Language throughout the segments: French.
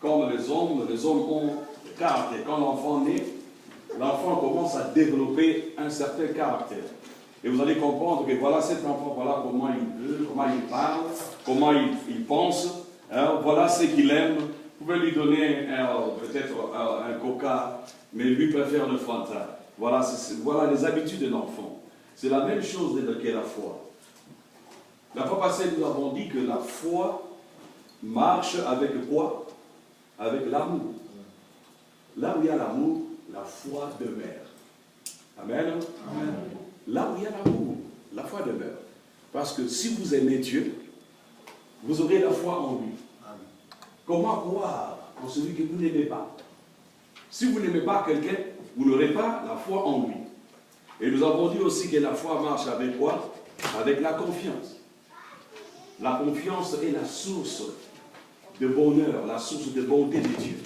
comme les hommes ont caractère. Quand l'enfant naît, l'enfant commence à développer un certain caractère. Et vous allez comprendre que voilà cet enfant, voilà comment il veut, comment il parle, comment il pense, hein, voilà ce qu'il aime. Vous pouvez lui donner peut-être un coca, mais lui préfère le Fanta. Voilà, voilà les habitudes de l'enfant. C'est la même chose que la foi. La fois passée, nous avons dit que la foi marche avec quoi? Avec l'amour. Là où il y a l'amour, la foi demeure. Amen. Amen. Là où il y a l'amour, la foi demeure. Parce que si vous aimez Dieu, vous aurez la foi en lui. Comment croire en celui que vous n'aimez pas? Si vous n'aimez pas quelqu'un, vous n'aurez pas la foi en lui. Et nous avons dit aussi que la foi marche avec quoi? Avec la confiance. La confiance est la source de bonheur, la source de bonté de Dieu.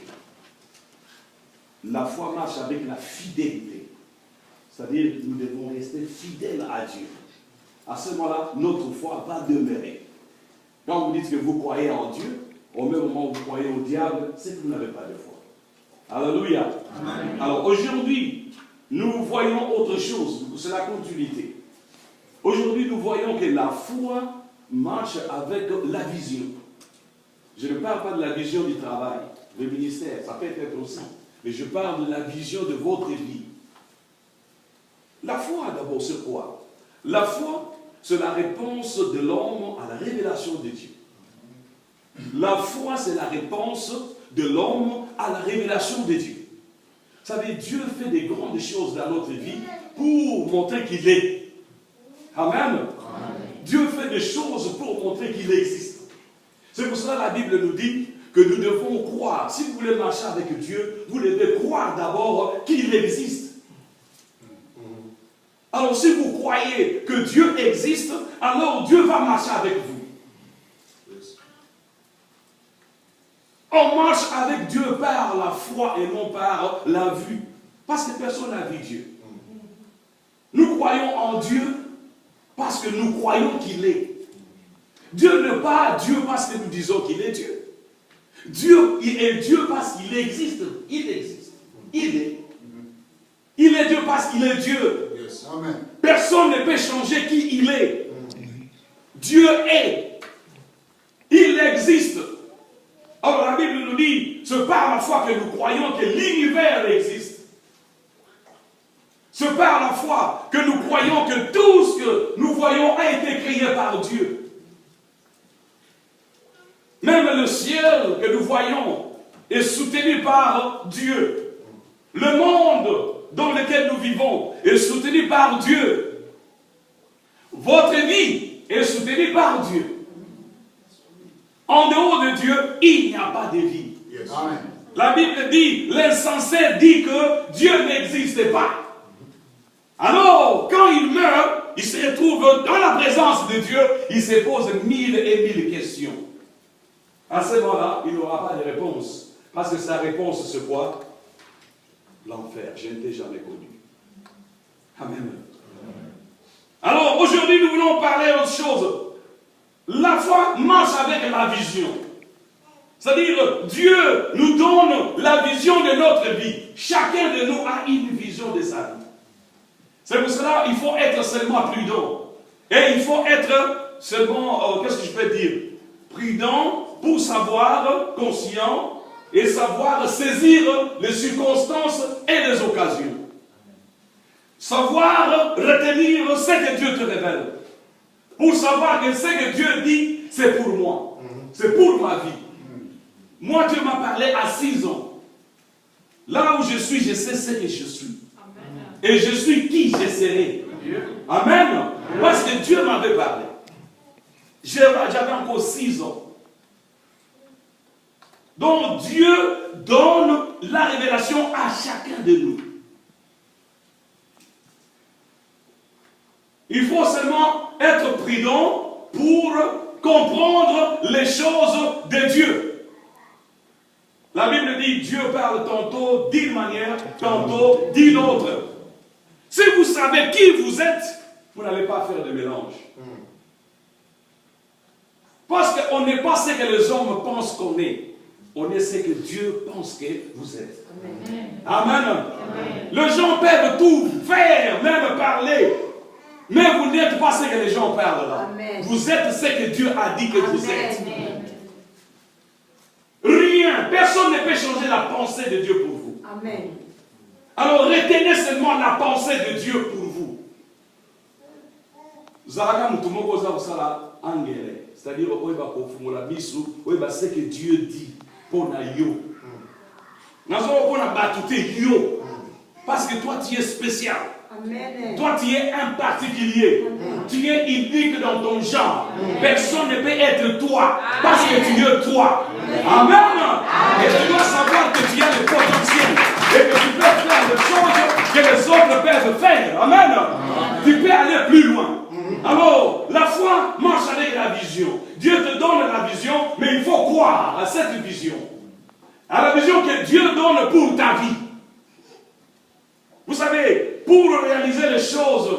La foi marche avec la fidélité. C'est-à-dire que nous devons rester fidèles à Dieu. À ce moment-là, notre foi va demeurer. Quand vous dites que vous croyez en Dieu, au même moment où vous croyez au diable, c'est que vous n'avez pas de foi. Alléluia. Amen. Alors aujourd'hui, nous voyons autre chose. C'est la continuité. Aujourd'hui, nous voyons que la foi marche avec la vision. Je ne parle pas de la vision du travail, le ministère, ça peut être aussi. Mais je parle de la vision de votre vie. La foi, d'abord, c'est quoi? La foi, c'est la réponse de l'homme à la révélation de Dieu. La foi, c'est la réponse de l'homme à la révélation de Dieu. Vous savez, Dieu fait des grandes choses dans notre vie pour montrer qu'il est. Amen. Amen. Dieu fait des choses pour montrer qu'il existe. C'est pour cela que la Bible nous dit que nous devons croire. Si vous voulez marcher avec Dieu, vous devez croire d'abord qu'il existe. Alors si vous croyez que Dieu existe, alors Dieu va marcher avec vous. On marche avec Dieu par la foi et non par la vue. Parce que personne n'a vu Dieu. Nous croyons en Dieu parce que nous croyons qu'il est. Dieu n'est pas Dieu parce que nous disons qu'il est Dieu. Dieu, il est Dieu parce qu'il existe. Il existe. Il est. Il est Dieu parce qu'il est Dieu. Amen. Personne ne peut changer qui il est. Dieu est. Il existe. Alors la Bible nous dit, c'est par la foi que nous croyons que l'univers existe. C'est par la foi que nous croyons que tout ce que nous voyons a été créé par Dieu. Même le ciel que nous voyons est soutenu par Dieu. Le monde dans lequel nous vivons est soutenu par Dieu. Votre vie est soutenue par Dieu. En dehors de Dieu, il n'y a pas de vie. Yes. La Bible dit, l'insensé dit que Dieu n'existe pas. Alors, quand il meurt, il se retrouve dans la présence de Dieu, il se pose 1000 et 1000 questions. À ce moment-là, il n'aura pas de réponse. Parce que sa réponse, c'est quoi? L'enfer. Je ne t'ai jamais connu. Amen. Alors, aujourd'hui, nous voulons parler d'autre chose. La foi marche avec la vision. C'est-à-dire, Dieu nous donne la vision de notre vie. Chacun de nous a une vision de sa vie. C'est pour cela qu'il faut être seulement prudent. Et il faut être seulement, qu'est-ce que je peux dire? Prudent pour savoir, conscient, et savoir saisir les circonstances et les occasions. Savoir retenir ce que Dieu te révèle. Pour savoir que ce que Dieu dit, c'est pour moi. C'est pour ma vie. Moi, Dieu m'a parlé à 6 ans. Là où je suis, je sais ce que je suis. Amen. Et je suis qui je serai. Amen. Amen. Parce que Dieu m'avait parlé. J'avais encore 6 ans. Donc Dieu donne la révélation à chacun de nous. Il faut seulement être prudent pour comprendre les choses de Dieu. La Bible dit, Dieu parle tantôt d'une manière, tantôt d'une autre. Si vous savez qui vous êtes, vous n'allez pas faire de mélange. Parce qu'on n'est pas ce que les hommes pensent qu'on est. on est ce que Dieu pense que vous êtes. Amen. Amen. Les gens peuvent tout faire, même parler. Mais vous n'êtes pas ce que les gens parlent là. Amen. Vous êtes ce que Dieu a dit que vous êtes. Rien, personne ne peut changer la pensée de Dieu pour vous. Amen. Alors retenez seulement la pensée de Dieu pour vous. C'est-à-dire ce que Dieu dit pour yo. Parce que toi tu es spécial. Amen. Toi tu es un particulier. Amen. Tu es unique dans ton genre. Amen. Personne ne peut être toi. Amen. Parce que tu es toi. Amen. Amen. Et tu dois savoir que tu as le potentiel. Et que tu peux faire des choses que les autres peuvent faire. Amen. Amen. Tu peux aller plus loin. Alors, la foi marche avec la vision. Dieu te donne la vision, mais il faut croire à cette vision. À la vision que Dieu donne pour ta vie. Vous savez, pour réaliser les choses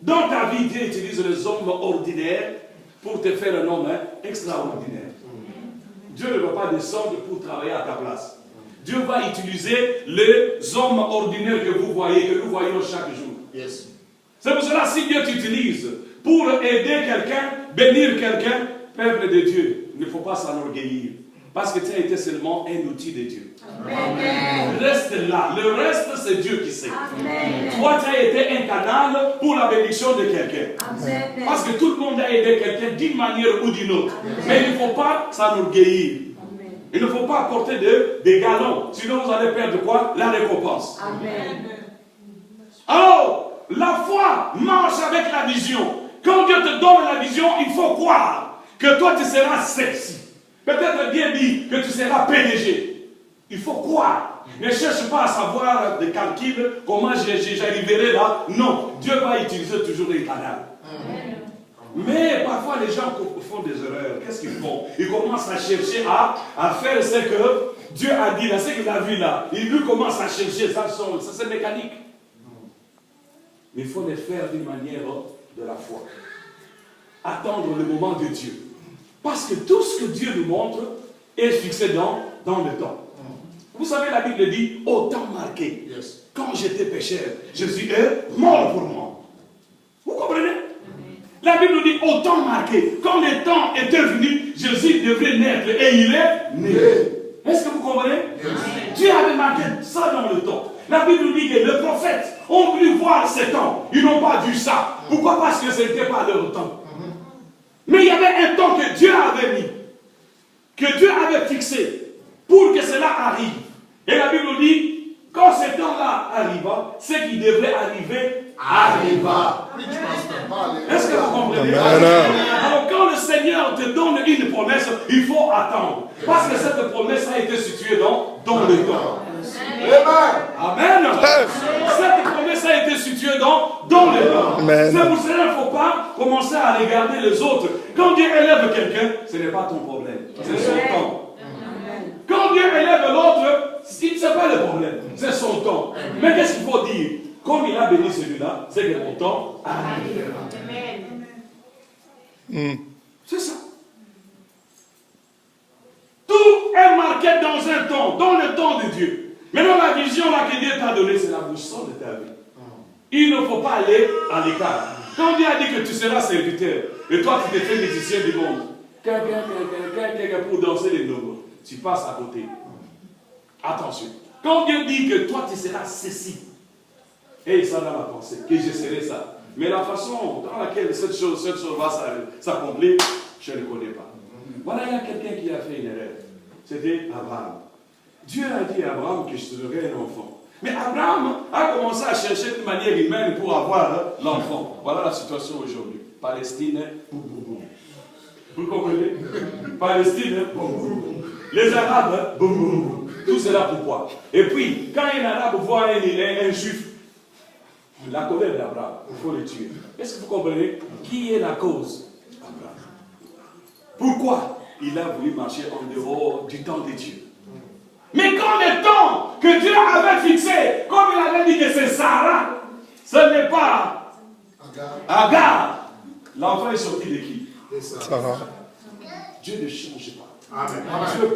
dans ta vie, Dieu utilise les hommes ordinaires pour te faire un homme extraordinaire. Dieu ne va pas descendre pour travailler à ta place. Dieu va utiliser les hommes ordinaires que vous voyez, que nous voyons chaque jour. Yes. C'est pour cela, si Dieu t'utilise pour aider quelqu'un, bénir quelqu'un, peuple de Dieu, il ne faut pas s'enorgueillir. Parce que tu as été seulement un outil de Dieu. Amen. Reste là. Le reste, c'est Dieu qui sait. Amen. Toi, tu as été un canal pour la bénédiction de quelqu'un. Parce que tout le monde a aidé quelqu'un d'une manière ou d'une autre. Amen. Mais il ne faut pas s'enorgueillir. Il ne faut pas apporter des galons. Sinon, vous allez perdre quoi? La récompense. Amen. Alors, la foi marche avec la vision. Quand Dieu te donne la vision, il faut croire que toi, tu seras sexy. Peut-être bien dit que tu seras PDG. Il faut croire. Ne cherche pas à savoir des calculs, comment j'arriverai là. Non, Dieu va utiliser toujours les canaux. Mais parfois les gens font des erreurs. Qu'est-ce qu'ils font? Ils commencent à chercher à faire ce que Dieu a dit là, ce qu'il a vu là. Ils lui commencent à chercher, ça c'est mécanique. Mais il faut le faire d'une manière de la foi. Attendre le moment de Dieu. Parce que tout ce que Dieu nous montre est fixé dans le temps. Vous savez, la Bible dit, au temps marqué. Yes. Quand j'étais pécheur, Jésus est mort pour moi. Vous comprenez? La Bible nous dit, au temps marqué. Quand le temps était venu, Jésus devait naître. Et il est né. Est-ce que vous comprenez? Yes. Dieu avait marqué ça dans le temps. La Bible nous dit que les prophètes ont voulu voir ce temps. Ils n'ont pas vu ça. Pourquoi? Parce que ce n'était pas leur temps. Mais il y avait un temps que Dieu avait mis, que Dieu avait fixé pour que cela arrive. Et la Bible nous dit, quand ce temps-là arriva, ce qui devrait arriver arriva. Est-ce que vous comprenez? Alors quand le Seigneur te donne une promesse, il faut attendre. Parce que cette promesse a été située dans le temps. Amen. Cette promesse a été située dans le temps. C'est pour cela qu'il ne faut pas commencer à regarder les autres. Quand Dieu élève quelqu'un, ce n'est pas ton problème. C'est son temps. Quand Dieu élève l'autre, ce n'est pas le problème. C'est son temps. Mais qu'est-ce qu'il faut dire? Comme il a béni celui-là, c'est que mon temps arrive. C'est ça. Tout est marqué dans un temps, dans le temps de Dieu. Maintenant, la vision là que Dieu t'a donnée, c'est la boussole de ta vie. Il ne faut pas aller à l'écart. Quand Dieu a dit que tu seras serviteur, et toi tu te fais musicien du monde, quelqu'un pour danser les nobles, tu passes à côté. Attention. Quand Dieu dit que toi tu seras ceci, et ça dans la pensée, que je serai ça. Mais la façon dans laquelle cette chose va s'accomplir, je ne connais pas. Voilà, il y a quelqu'un qui a fait une erreur. C'était Abraham. Dieu a dit à Abraham que je te donnerai un enfant. Mais Abraham a commencé à chercher une manière humaine pour avoir l'enfant. Voilà la situation aujourd'hui. Palestine, boum, boum, boum. Vous comprenez? Palestine, boum, boum, boum. Les Arabes, boum, boum, boum. Tout cela pourquoi? Et puis, quand un Arabe voit un Juif, la colère d'Abraham, il faut le tuer. Est-ce que vous comprenez? Qui est la cause? Abraham. Pourquoi? Il a voulu marcher en dehors du temps de Dieu. Mais quand le temps que Dieu avait fixé, comme il avait dit que c'est Sarah, ce n'est pas Agar. L'enfant est sorti de qui? Sarah. Dieu ne change pas. Amen. Dieu